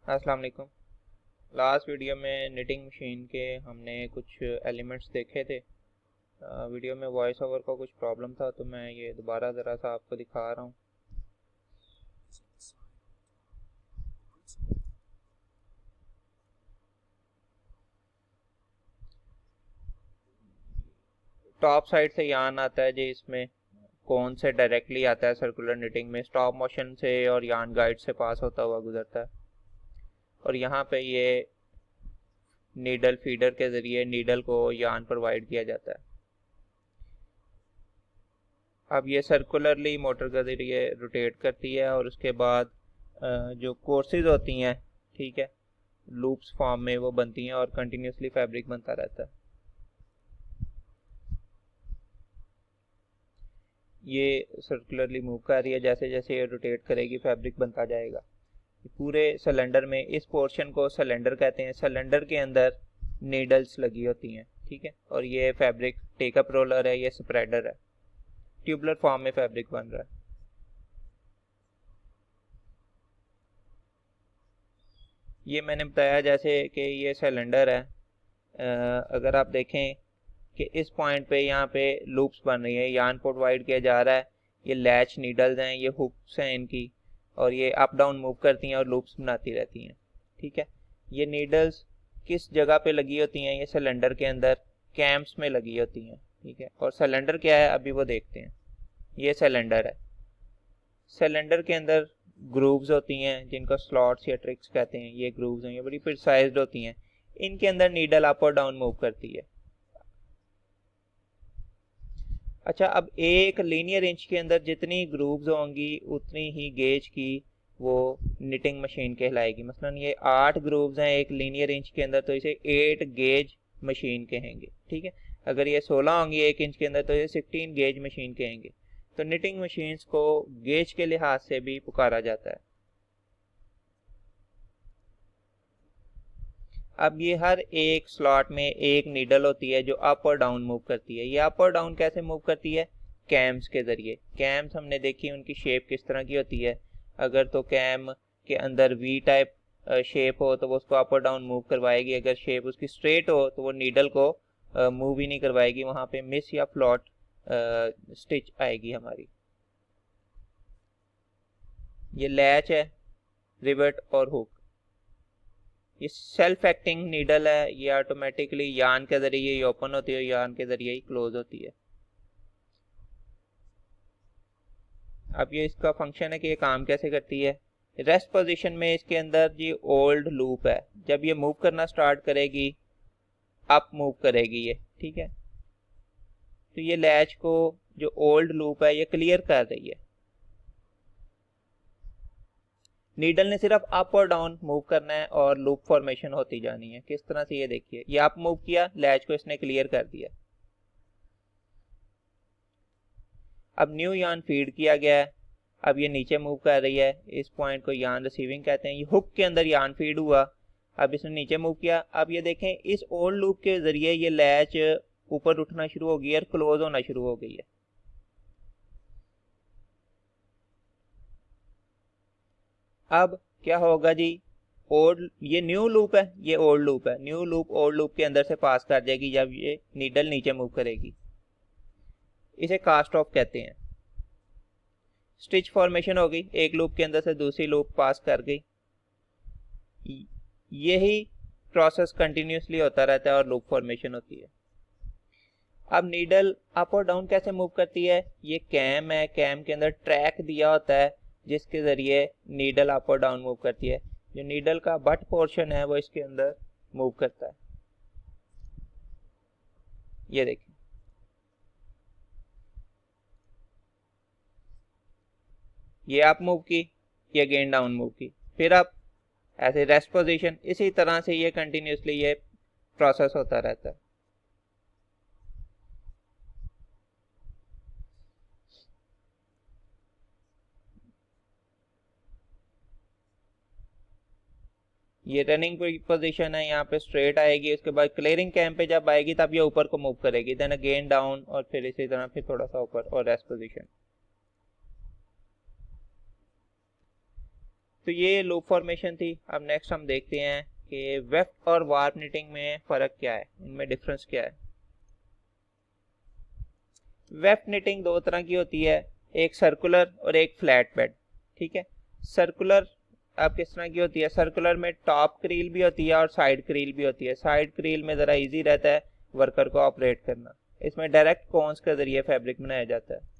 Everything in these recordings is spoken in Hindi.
अस्सलाम वालेकुम। लास्ट वीडियो में निटिंग मशीन के हमने कुछ एलिमेंट्स देखे थे। वीडियो में वॉइस ओवर का कुछ प्रॉब्लम था, तो मैं ये दोबारा ज़रा सा आपको दिखा रहा हूँ। टॉप साइड से यान आता है जी, इसमें कौन से डायरेक्टली आता है सर्कुलर निटिंग में, स्टॉप मोशन से और यान गाइड से पास होता हुआ गुजरता है। और यहाँ पे ये नीडल फीडर के ज़रिए नीडल को यान प्रोवाइड किया जाता है। अब ये सर्कुलरली मोटर के ज़रिए रोटेट करती है और उसके बाद जो कोर्सेज होती हैं, ठीक है, लूप्स फॉर्म में वो बनती हैं और कंटिन्यूसली फैब्रिक बनता रहता है। ये सर्कुलरली मूव कर रही है, जैसे जैसे ये रोटेट करेगी फैब्रिक बनता जाएगा। पूरे सिलेंडर में इस पोर्शन को सिलेंडर कहते हैं। सिलेंडर के अंदर नीडल्स लगी होती हैं, ठीक है, और ये फैब्रिक टेकअप रोलर है, ये स्प्रेडर है, ट्यूबुलर फॉर्म में फैब्रिक बन रहा है। ये मैंने बताया जैसे कि ये सिलेंडर है। अगर आप देखें कि इस पॉइंट पे यहाँ पे लूप्स बन रही है, यान प्रोवाइड किया जा रहा है, ये लैच नीडल्स हैं, ये हुक्स हैं इनकी, और ये अप डाउन मूव करती हैं और लूप्स बनाती रहती हैं, ठीक है। ये नीडल्स किस जगह पे लगी होती हैं? ये सिलेंडर के अंदर कैम्प्स में लगी होती हैं, ठीक है। और सिलेंडर क्या है अभी वो देखते हैं। ये सिलेंडर है, सिलेंडर के अंदर ग्रूव्स होती हैं जिनको स्लॉट्स या ट्रिक्स कहते हैं। ये ग्रूव्स हैं, ये बड़ी प्रिसाइज्ड होती हैं, इनके अंदर नीडल अप और डाउन मूव करती है। अच्छा, अब एक लीनियर इंच के अंदर जितनी ग्रूव्स होंगी उतनी ही गेज की वो निटिंग मशीन कहलाएगी। मसलन ये 8 ग्रूव्स हैं एक लीनियर इंच के अंदर, तो इसे 8 गेज मशीन कहेंगे, ठीक है। अगर ये 16 होंगी 1 इंच के अंदर, तो ये 16 गेज मशीन कहेंगे। तो निटिंग मशीन्स को गेज के लिहाज से भी पुकारा जाता है। अब ये हर एक स्लॉट में एक नीडल होती है जो अप और डाउन मूव करती है। ये अप और डाउन कैसे मूव करती है? कैम्स के ज़रिए। कैम्स हमने देखी, उनकी शेप किस तरह की होती है। अगर तो कैम के अंदर वी टाइप शेप हो तो वो उसको अप और डाउन मूव करवाएगी। अगर शेप उसकी स्ट्रेट हो तो वो नीडल को मूव ही नहीं करवाएगी, वहाँ पे मिस या फ्लॉट स्टिच आएगी हमारी। ये लैच है, रिवेट और हुक। ये सेल्फ एक्टिंग नीडल है, ये ऑटोमेटिकली यान के जरिए ही ओपन होती है, यान के जरिए ही क्लोज होती है। अब ये इसका फंक्शन है कि ये काम कैसे करती है। रेस्ट पोजीशन में इसके अंदर जी ओल्ड लूप है, जब ये मूव करना स्टार्ट करेगी अप मूव करेगी ये, ठीक है। तो ये लैच को जो ओल्ड लूप है ये क्लियर कर रही है। नीडल ने सिर्फ अप और डाउन मूव करना है और लूप फॉर्मेशन होती जानी है। किस तरह से? ये देखिए, ये अप मूव किया, लैच को इसने क्लियर कर दिया। अब न्यू यान फीड किया गया है, अब ये नीचे मूव कर रही है। इस पॉइंट को यान रिसीविंग कहते हैं। ये हुक के अंदर यान फीड हुआ, अब इसने नीचे मूव किया। अब ये देखें, इस ओल्ड लूप के जरिए ये लैच ऊपर उठना शुरू हो गई है और क्लोज होना शुरू हो गई है। अब क्या होगा जी? ओल्ड, ये न्यू लूप है, ये ओल्ड लूप है। न्यू लूप ओल्ड लूप के अंदर से पास कर जाएगी जब ये नीडल नीचे मूव करेगी। इसे कास्ट ऑफ कहते हैं। स्टिच फॉर्मेशन हो गई, एक लूप के अंदर से दूसरी लूप पास कर गई। यही प्रोसेस कंटिन्यूसली होता रहता है और लूप फॉर्मेशन होती है। अब नीडल अप और डाउन कैसे मूव करती है? ये कैम है, कैम के अंदर ट्रैक दिया होता है जिसके जरिए नीडल अप और डाउन मूव करती है। जो नीडल का बट पोर्शन है वो इसके अंदर मूव करता है। ये देखिए, ये अप मूव की, ये अगेन डाउन मूव की, फिर अप, ऐसे रेस्ट पोजीशन। इसी तरह से ये कंटिन्यूसली ये प्रोसेस होता रहता है। ये रनिंग पोजीशन है, यहाँ पे स्ट्रेट आएगी, उसके बाद क्लियरिंग कैम पे जब आएगी तब ये ऊपर को मूव करेगी, देन अगेन डाउन और फिर इसी तरह फिर थोड़ा सा ऊपर और रेस्ट पोजीशन। तो ये लूप फॉर्मेशन थी। अब नेक्स्ट हम देखते हैं कि वेफ्ट और वार्प निटिंग में फ़र्क क्या है, इनमें डिफरेंस क्या है। वेफ्ट निटिंग दो तरह की होती है, एक सर्कुलर और एक फ्लैट बेड। ठीक है, सर्कुलर अब किस तरह की होती है, सर्कुलर में टॉप क्रील भी होती है और साइड क्रील भी होती है। साइड क्रील में ज़रा इजी रहता है वर्कर को ऑपरेट करना। इसमें डायरेक्ट कोन्स के ज़रिए फैब्रिक बनाया जाता है।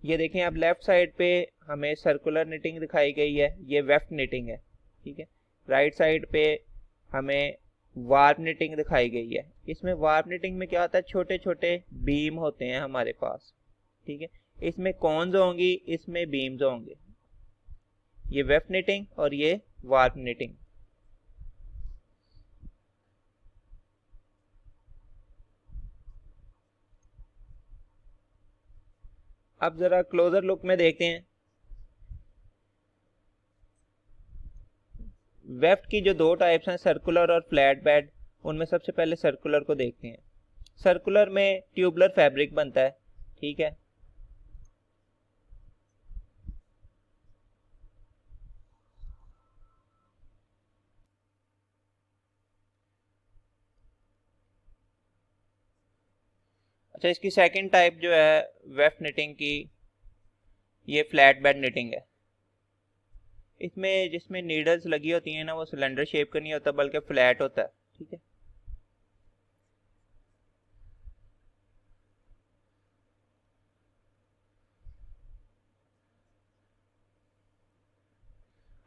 ये देखें, अब लेफ्ट साइड पे हमें सर्कुलर निटिंग दिखाई गई है, ये वेफ्ट निटिंग है। ठीक है, राइट साइड पे हमें वार्प निटिंग दिखाई गई है। इसमें वार्प निटिंग में क्या होता है, छोटे छोटे बीम होते हैं हमारे पास। ठीक है, इसमें कॉन्स होंगी, इसमें बीम्स होंगे। ये वेफ्ट निटिंग और ये वार्प निटिंग। अब जरा क्लोजर लुक में देखते हैं। वेफ्ट की जो दो टाइप्स हैं, सर्कुलर और फ्लैट बेड, उनमें सबसे पहले सर्कुलर को देखते हैं। सर्कुलर में ट्यूबुलर फैब्रिक बनता है। ठीक है, अच्छा, इसकी सेकंड टाइप जो है वेफ्ट निटिंग की, ये फ्लैट बेड निटिंग है। इसमें जिसमें नीडल्स लगी होती हैं ना, वो सिलेंडर शेप का नहीं होता बल्कि फ्लैट होता है। ठीक है,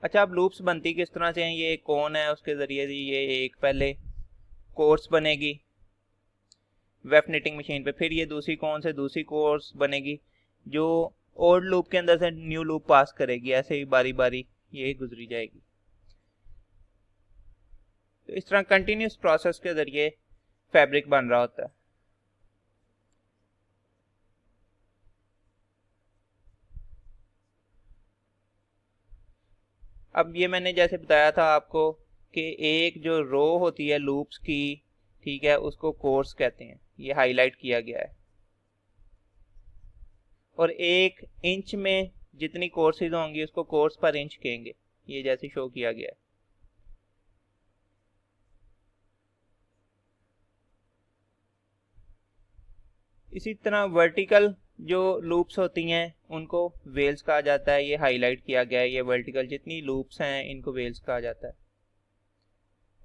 अच्छा, अब लूप्स बनती किस तरह से हैं, ये कौन है उसके ज़रिए ये एक पहले कोर्स बनेगी वेफ्ट निटिंग मशीन पे, फिर ये दूसरी कौन से दूसरी कोर्स बनेगी जो ओल्ड लूप के अंदर से न्यू लूप पास करेगी। ऐसे ही बारी बारी ये गुजरी जाएगी। तो इस तरह कंटिन्यूस प्रोसेस के ज़रिए फैब्रिक बन रहा होता है। अब ये मैंने जैसे बताया था आपको कि एक जो रो होती है लूप्स की, ठीक है, उसको कोर्स कहते हैं, ये हाईलाइट किया गया है। और एक इंच में जितनी कोर्सेज होंगी उसको कोर्स पर इंच कहेंगे, ये जैसे शो किया गया है। इसी तरह वर्टिकल जो लूप्स होती हैं उनको वेल्स कहा जाता है, ये हाईलाइट किया गया है। ये वर्टिकल जितनी लूप्स हैं इनको वेल्स कहा जाता है।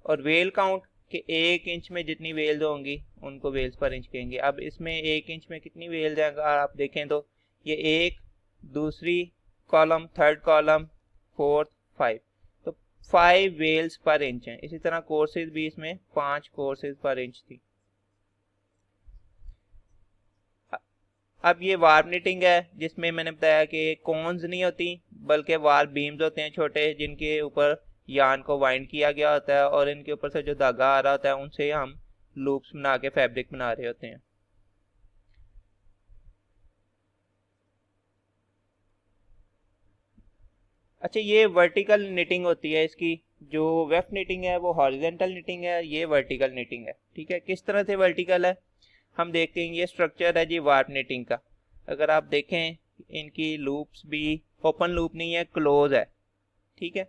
और वेल काउंट के एक इंच में जितनी वेल्स होंगी उनको वेल्स पर इंच कहेंगे। अब इसमें एक इंच में कितनी वेल्स हैं अगर आप देखें तो ये एक, दूसरी column, third column, fourth, five, तो 5 वेल्स पर इंच हैं। इसी तरह कोर्सेज भी इसमें 5 कोर्सेज पर इंच थी। अब ये वार्प निटिंग है जिसमें मैंने बताया कि कॉन्स नहीं होती बल्कि वार्प बीम्स होते हैं छोटे, जिनके ऊपर यार्न को वाइंड किया गया होता है और इनके ऊपर से जो धागा आ रहा होता है उनसे हम लूप्स बना के फैब्रिक बना रहे होते हैं। अच्छा, ये वर्टिकल निटिंग होती है। इसकी जो वेफ्ट निटिंग है वो हॉरिजेंटल निटिंग है, ये वर्टिकल निटिंग है। ठीक है, किस तरह से वर्टिकल है हम देखते हैं। ये स्ट्रक्चर है जी वार्प निटिंग का। अगर आप देखें इनकी लूप्स भी ओपन लूप नहीं है, क्लोज है। ठीक है,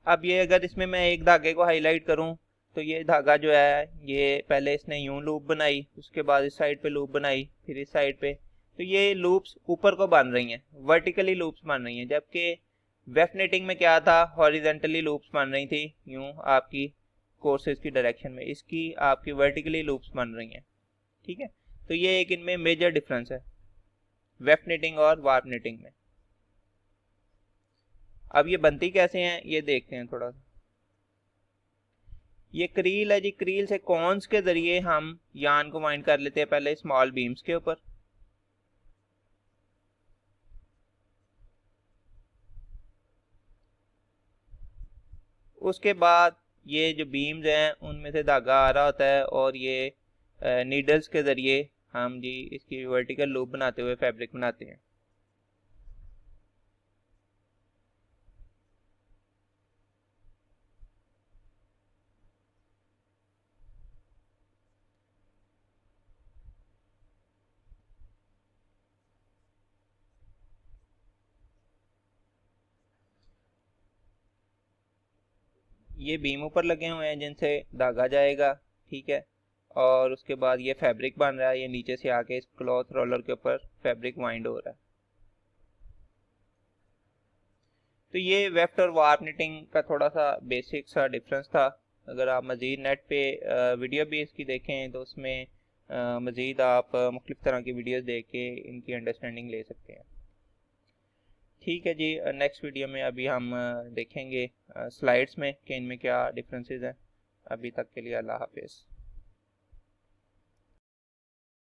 अब ये अगर इसमें मैं एक धागे को हाईलाइट करूं तो ये धागा जो है ये पहले इसने यूं लूप बनाई, उसके बाद इस साइड पे लूप बनाई, फिर इस साइड पे, तो ये लूप्स ऊपर को बन रही हैं, वर्टिकली लूप्स बन रही हैं। जबकि वेफ्ट निटिंग में क्या था, हॉरिजेंटली लूप्स बन रही थी यूं आपकी कोर्सेज की डायरेक्शन में, इसकी आपकी वर्टिकली लूप्स बन रही हैं। ठीक है, तो ये एक इनमें मेजर डिफरेंस है वेफ्ट निटिंग और वार्प निटिंग में। अब ये बनती कैसे हैं ये देखते हैं थोड़ा सा। ये क्रील है जी, क्रील से कॉन्स के जरिए हम यार्न को वाइंड कर लेते हैं पहले स्मॉल बीम्स के ऊपर। उसके बाद ये जो बीम्स हैं उनमें से धागा आ रहा होता है और ये नीडल्स के जरिए हम जी इसकी वर्टिकल लूप बनाते हुए फैब्रिक बनाते हैं। ये बीम ऊपर लगे हुए हैं जिनसे दागा जाएगा, ठीक है। और उसके बाद ये फैब्रिक बन रहा है, ये नीचे से आके इस क्लॉथ रोलर के ऊपर फैब्रिक वाइंड हो रहा है। तो ये वेफ्ट और वार्प निटिंग का थोड़ा सा बेसिक सा डिफरेंस था। अगर आप मज़ीद नेट पे वीडियो भी इसकी देखें तो उसमें मज़ीद आप मुख्तलिफ तरह की वीडियोस देख के इनकी अंडरस्टैंडिंग ले सकते हैं। ठीक है जी, नेक्स्ट वीडियो में अभी हम देखेंगे स्लाइड्स में कि इनमें क्या डिफरेंसेस हैं। अभी तक के लिए अल्लाह हाफिज़।